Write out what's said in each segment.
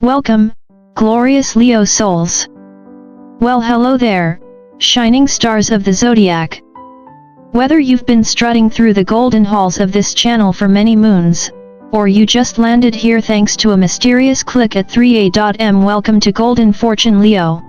Welcome, glorious Leo souls. Well, hello there, shining stars of the Zodiac. Whether you've been strutting through the golden halls of this channel for many moons, or you just landed here thanks to a mysterious click at 3am, welcome to Golden Fortune Leo.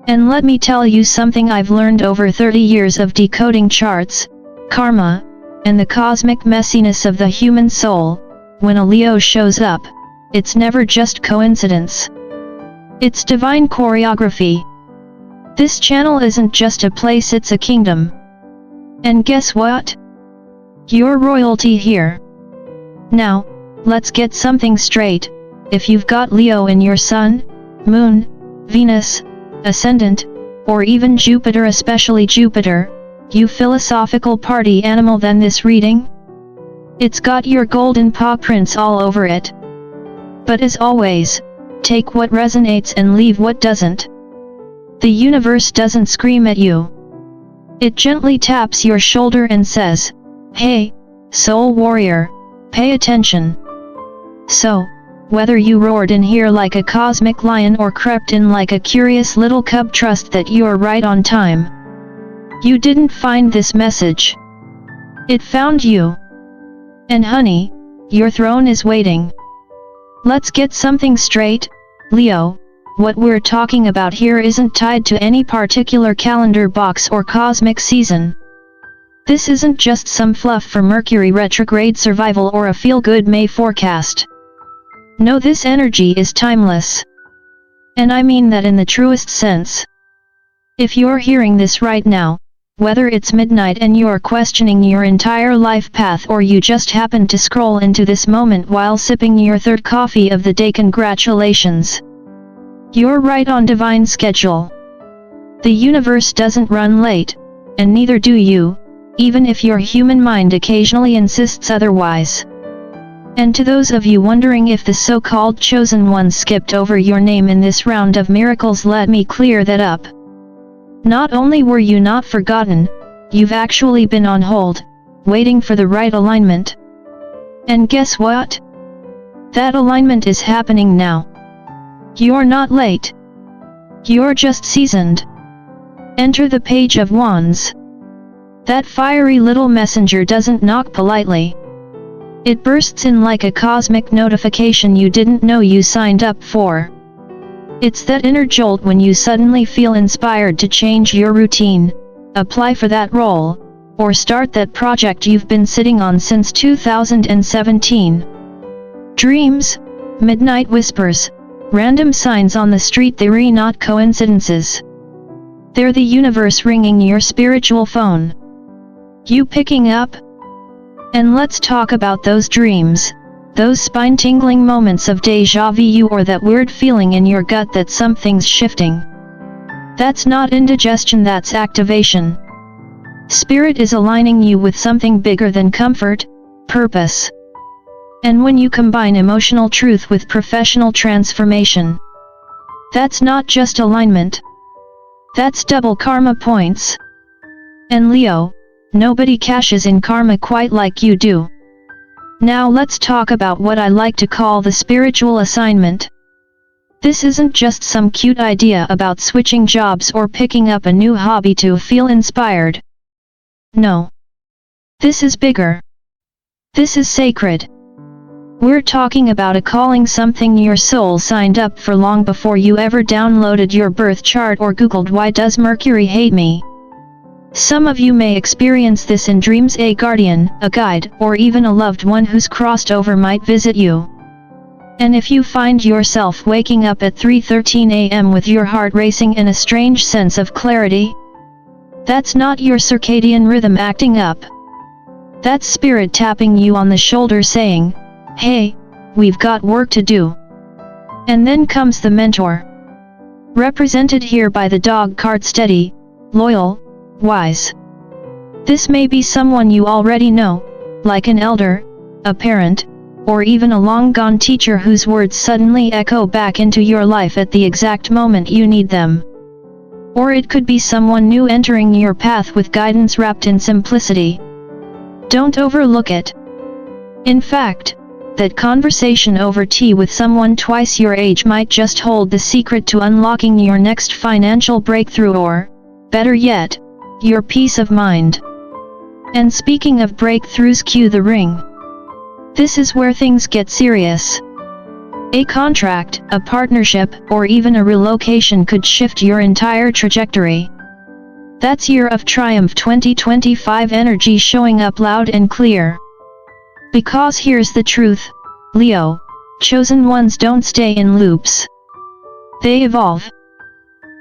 And let me tell you something I've learned over 30 years of decoding charts, karma, and the cosmic messiness of the human soul. When a Leo shows up, it's never just coincidence. It's divine choreography. This channel isn't just a place, it's a kingdom. And guess what? You're royalty here. Now, let's get something straight. If you've got Leo in your Sun, Moon, Venus, Ascendant, or even Jupiter, especially Jupiter, you philosophical party animal, then this reading? It's got your golden paw prints all over it. But as always, take what resonates and leave what doesn't. The universe doesn't scream at you. It gently taps your shoulder and says, "Hey, soul warrior, pay attention." So, whether you roared in here like a cosmic lion or crept in like a curious little cub, trust that you're right on time. You didn't find this message. It found you. And honey, your throne is waiting. Let's get something straight, Leo. What we're talking about here isn't tied to any particular calendar box or cosmic season. This isn't just some fluff for Mercury retrograde survival or a feel-good May forecast. No, this energy is timeless. And I mean that in the truest sense. If you're hearing this right now, whether it's midnight and you're questioning your entire life path, or you just happened to scroll into this moment while sipping your third coffee of the day, congratulations. You're right on divine schedule. The universe doesn't run late, and neither do you, even if your human mind occasionally insists otherwise. And to those of you wondering if the so-called chosen ones skipped over your name in this round of miracles, let me clear that up. Not only were you not forgotten, you've actually been on hold, waiting for the right alignment. And guess what? That alignment is happening now. You're not late. You're just seasoned. Enter the Page of Wands. That fiery little messenger doesn't knock politely. It bursts in like a cosmic notification you didn't know you signed up for. It's that inner jolt when you suddenly feel inspired to change your routine, apply for that role, or start that project you've been sitting on since 2017. Dreams, midnight whispers, random signs on the street, they're not coincidences. They're the universe ringing your spiritual phone. You picking up? And let's talk about those dreams. Those spine-tingling moments of déjà vu, or that weird feeling in your gut that something's shifting. That's not indigestion, that's activation. Spirit is aligning you with something bigger than comfort, purpose. And when you combine emotional truth with professional transformation, that's not just alignment. That's double karma points. And Leo, nobody cashes in karma quite like you do. Now let's talk about what I like to call the spiritual assignment. This isn't just some cute idea about switching jobs or picking up a new hobby to feel inspired. No. This is bigger. This is sacred. We're talking about a calling, something your soul signed up for long before you ever downloaded your birth chart or Googled "Why does Mercury hate me?" Some of you may experience this in dreams. A guardian, a guide, or even a loved one who's crossed over might visit you. And if you find yourself waking up at 3:13 a.m. with your heart racing and a strange sense of clarity, that's not your circadian rhythm acting up. That's spirit tapping you on the shoulder saying, "Hey, we've got work to do." And then comes the mentor. Represented here by the dog card: steady, loyal, wise. This may be someone you already know, like an elder, a parent, or even a long-gone teacher whose words suddenly echo back into your life at the exact moment you need them. Or it could be someone new entering your path with guidance wrapped in simplicity. Don't overlook it. In fact, that conversation over tea with someone twice your age might just hold the secret to unlocking your next financial breakthrough or, better yet, your peace of mind. And speaking of breakthroughs, cue the ring. This is where things get serious. A contract, a partnership, or even a relocation could shift your entire trajectory. That's Year of Triumph 2025 energy showing up loud and clear. Because here's the truth, Leo, chosen ones don't stay in loops. They evolve.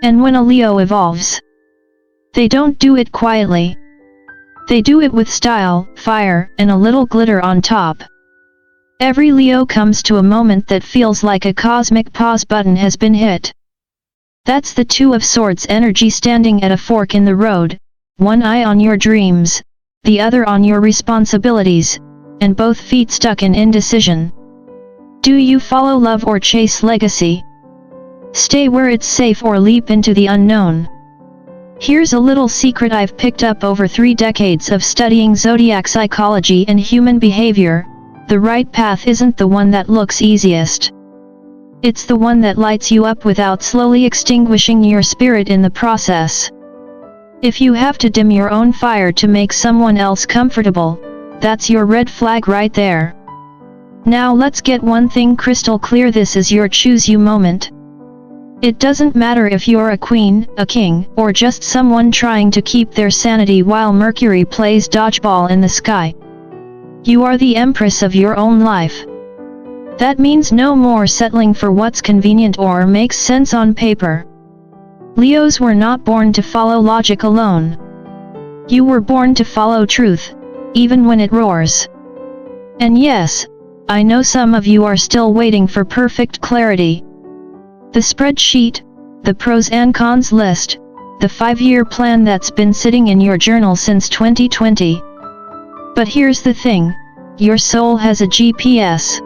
And when a Leo evolves, they don't do it quietly. They do it with style, fire, and a little glitter on top. Every Leo comes to a moment that feels like a cosmic pause button has been hit. That's the Two of Swords energy standing at a fork in the road, one eye on your dreams, the other on your responsibilities, and both feet stuck in indecision. Do you follow love or chase legacy? Stay where it's safe or leap into the unknown? Here's a little secret I've picked up over 3 decades of studying zodiac psychology and human behavior: the right path isn't the one that looks easiest. It's the one that lights you up without slowly extinguishing your spirit in the process. If you have to dim your own fire to make someone else comfortable, that's your red flag right there. Now let's get one thing crystal clear: this is your choose you moment. It doesn't matter if you're a queen, a king, or just someone trying to keep their sanity while Mercury plays dodgeball in the sky. You are the empress of your own life. That means no more settling for what's convenient or makes sense on paper. Leos were not born to follow logic alone. You were born to follow truth, even when it roars. And yes, I know some of you are still waiting for perfect clarity. The spreadsheet, the pros and cons list, the 5-year plan that's been sitting in your journal since 2020. But here's the thing, your soul has a GPS.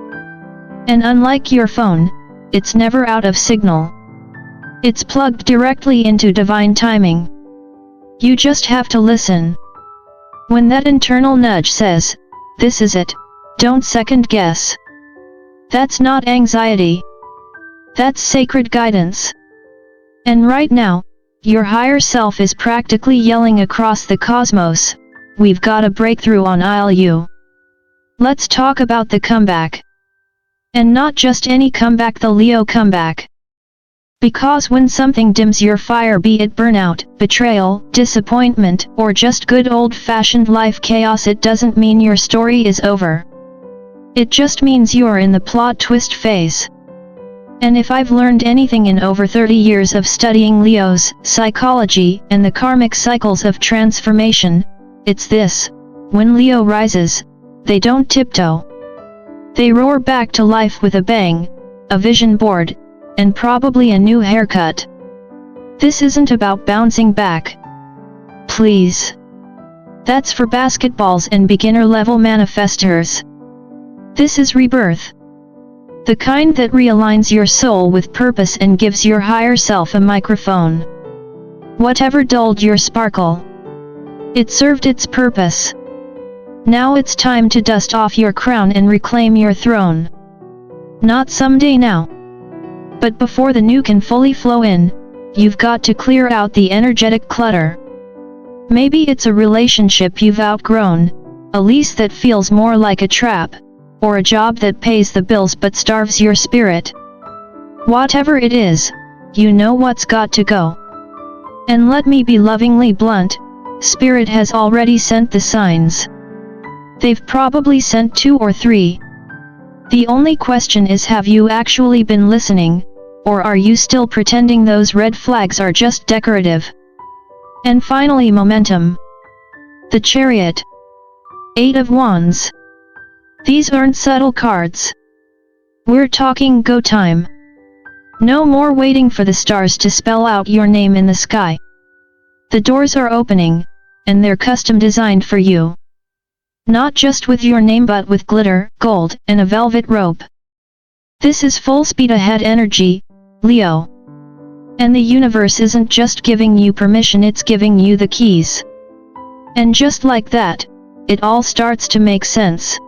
And unlike your phone, it's never out of signal. It's plugged directly into divine timing. You just have to listen. When that internal nudge says, "This is it," don't second guess. That's not anxiety. That's sacred guidance. And right now, your higher self is practically yelling across the cosmos, "We've got a breakthrough on aisle U." Let's talk about the comeback. And not just any comeback, the Leo comeback. Because when something dims your fire, be it burnout, betrayal, disappointment, or just good old-fashioned life chaos, it doesn't mean your story is over. It just means you're in the plot twist phase. And if I've learned anything in over 30 years of studying Leo's psychology and the karmic cycles of transformation, it's this: when Leo rises, they don't tiptoe. They roar back to life with a bang, a vision board, and probably a new haircut. This isn't about bouncing back. Please. That's for basketballs and beginner-level manifestors. This is rebirth. The kind that realigns your soul with purpose and gives your higher self a microphone. Whatever dulled your sparkle, it served its purpose. Now it's time to dust off your crown and reclaim your throne. Not someday now. But before the new can fully flow in, you've got to clear out the energetic clutter. Maybe it's a relationship you've outgrown, a lease that feels more like a trap, or a job that pays the bills but starves your spirit. Whatever it is, you know what's got to go. And let me be lovingly blunt, Spirit has already sent the signs. They've probably sent 2 or 3. The only question is, have you actually been listening, or are you still pretending those red flags are just decorative? And finally, momentum. The Chariot. 8 of Wands. These aren't subtle cards. We're talking go time. No more waiting for the stars to spell out your name in the sky. The doors are opening, and they're custom designed for you. Not just with your name but with glitter, gold, and a velvet rope. This is full speed ahead energy, Leo. And the universe isn't just giving you permission, it's giving you the keys. And just like that, it all starts to make sense.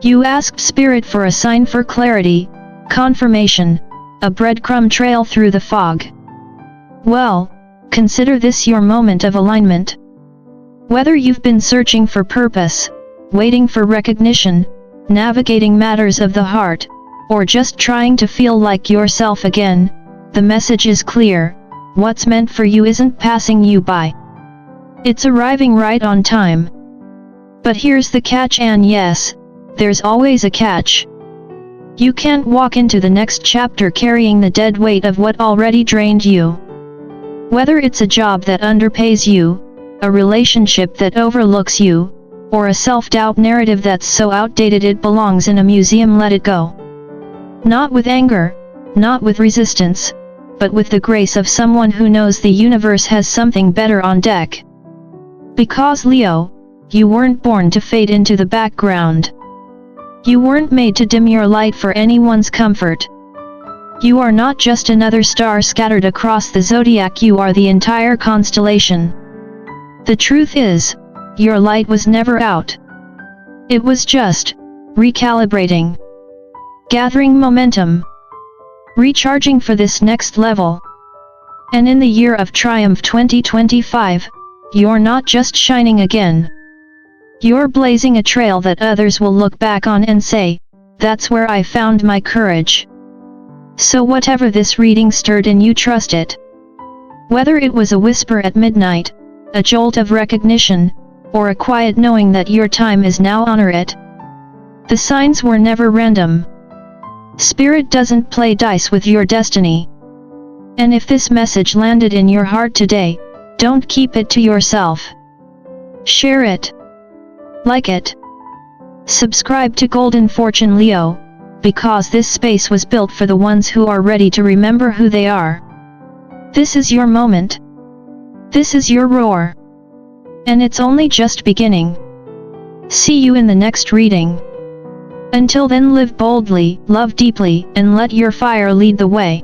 You asked Spirit for a sign for clarity, confirmation, a breadcrumb trail through the fog. Well, consider this your moment of alignment. Whether you've been searching for purpose, waiting for recognition, navigating matters of the heart, or just trying to feel like yourself again, the message is clear: what's meant for you isn't passing you by. It's arriving right on time. But here's the catch, and yes, there's always a catch. You can't walk into the next chapter carrying the dead weight of what already drained you. Whether it's a job that underpays you, a relationship that overlooks you, or a self-doubt narrative that's so outdated it belongs in a museum, let it go. Not with anger, not with resistance, but with the grace of someone who knows the universe has something better on deck. Because Leo, you weren't born to fade into the background. You weren't made to dim your light for anyone's comfort. You are not just another star scattered across the zodiac, you are the entire constellation. The truth is, your light was never out. It was just recalibrating, gathering momentum, recharging for this next level. And in the year of triumph 2025, you're not just shining again. You're blazing a trail that others will look back on and say, "That's where I found my courage." So whatever this reading stirred in you, trust it. Whether it was a whisper at midnight, a jolt of recognition, or a quiet knowing that your time is now, honor it. The signs were never random. Spirit doesn't play dice with your destiny. And if this message landed in your heart today, don't keep it to yourself. Share it. Like it. Subscribe to Golden Fortune Leo, because this space was built for the ones who are ready to remember who they are. This is your moment. This is your roar. And it's only just beginning. See you in the next reading. Until then, live boldly, love deeply, and let your fire lead the way.